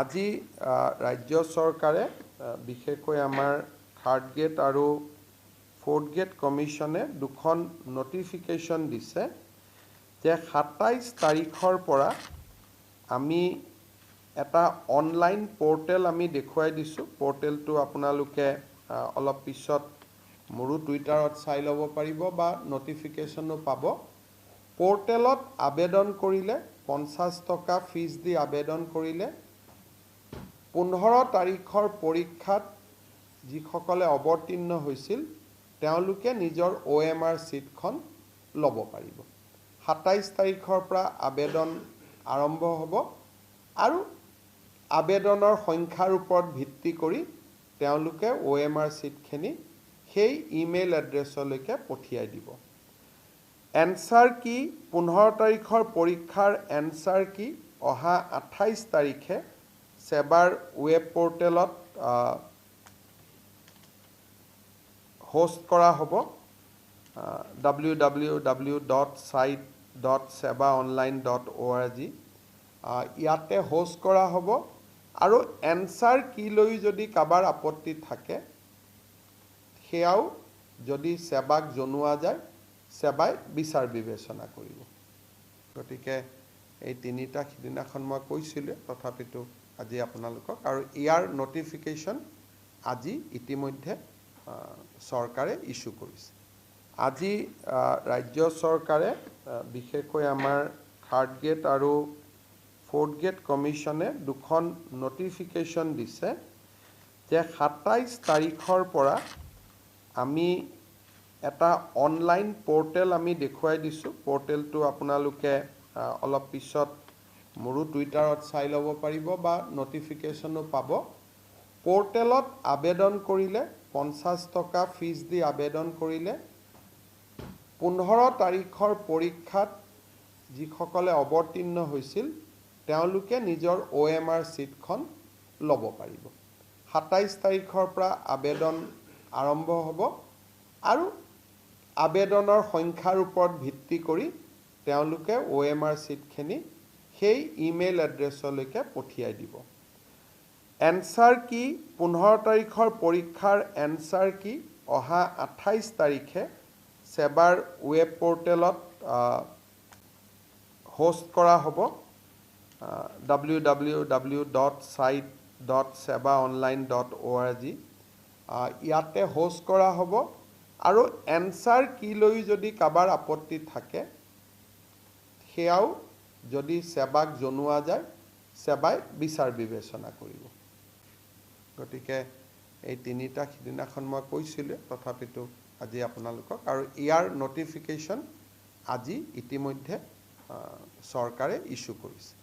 আজি ৰাজ্য চৰকাৰে বিশেষকৈ আমাৰ থাৰ্ড গ্ৰেড আৰু ফ'ৰ্থ গ্ৰেড কমিশ্যনে দুখন নটিফিকেশ্যন দিছে যে ২৭ তাৰিখৰ পৰা আমি এটা অনলাইন পৰ্টেল আমি দেখুৱাই দিছোঁ। পৰ্টেলটো আপোনালোকে অলপ পিছত মোৰো টুইটাৰত চাই ল'ব পাৰিব বা নটিফিকেশ্যনো পাব। পৰ্টেলত আবেদন কৰিলে ৫০ টকা ফিজ দি আবেদন কৰিলে ১৫ তাৰিখৰ পৰীক্ষাত যিসকলে অৱতীৰ্ণ হৈছিল তেওঁলোকে নিজৰ OMR ছিটখন ল'ব পাৰিব। ২৭ তাৰিখৰ পৰা আবেদন আৰম্ভ হ'ব আৰু আবেদনৰ সংখ্যাৰ ওপৰত ভিত্তি কৰি তেওঁলোকে OMR ছিটখিনি সেই ইমেইল এড্ৰেছলৈকে পঠিয়াই দিব। এনচাৰ কি ১৫ তাৰিখৰ পৰীক্ষাৰ এনচাৰ কি অহা ২৮ তাৰিখে সেবাৰ ৱেব পৰ্টেলত হোষ্ট কৰা হ'ব www.site.sebaonline.org ইয়াতে হোষ্ট কৰা হ'ব আৰু এনচাৰ কি লৈ যদি কাবাৰ আপত্তি থাকে সেয়াও যদি সেবাক জনোৱা যায় সেবাই বিচাৰ বিবেচনা কৰিব। গতিকে এই তিনিটা সিদিনাখন মই কৈছিলোঁ, তথাপিতো আজি আপোনালোকক আৰু ইয়াৰ নটিফিকেশ্যন আজি ইতিমধ্যে চৰকাৰে ইছ্যু কৰিছে। আজি ৰাজ্য চৰকাৰে বিশেষকৈ আমাৰ থাৰ্ড গ্ৰেড আৰু ফ'ৰ্থ গ্ৰেড কমিশ্যনে দুখন নটিফিকেশ্যন দিছে যে ২৭ তাৰিখৰ পৰা আমি এটা অনলাইন পৰ্টেল আমি দেখুৱাই দিছোঁ। পৰ্টেলটো আপোনালোকে অলপ পিছত মোৰো টুইটাৰত চাই ল'ব পাৰিব বা নটিফিকেশ্যনো পাব। পৰ্টেলত আবেদন কৰিলে ৫০ টকা ফিজ দি আবেদন কৰিলে ১৫ তাৰিখৰ পৰীক্ষাত যিসকলে অৱতীৰ্ণ হৈছিল তেওঁলোকে নিজৰ OMR ছিটখন ল'ব পাৰিব। ২৭ তাৰিখৰ পৰা আবেদন আৰম্ভ হ'ব আৰু আবেদনৰ সংখ্যাৰ ওপৰত ভিত্তি কৰি তেওঁলোকে OMR ছিটখিনি সেই ইমেইল এড্ৰেছলৈকে পঠিয়াই দিব। এনচাৰ কি ১৫ তাৰিখৰ পৰীক্ষাৰ এনচাৰ কি অহা ২৮ তাৰিখে সেবাৰ ৱেব পৰ্টেলত হোষ্ট কৰা হ'ব www.site.sebaonline.org ইয়াতে হোষ্ট কৰা হ'ব আৰু এনচাৰ কি লৈ যদি কাবাৰ আপত্তি থাকে সেয়াও যদি সেবাক জনোৱা যায় সেবাই বিচাৰ বিবেচনা কৰিব। গতিকে এই তিনিটা সিদিনাখন মই কৈছিলোঁ, তথাপিতো আজি আপোনালোকক আৰু ইয়াৰ নটিফিকেশ্যন আজি ইতিমধ্যে চৰকাৰে ইছ্যু কৰিছে।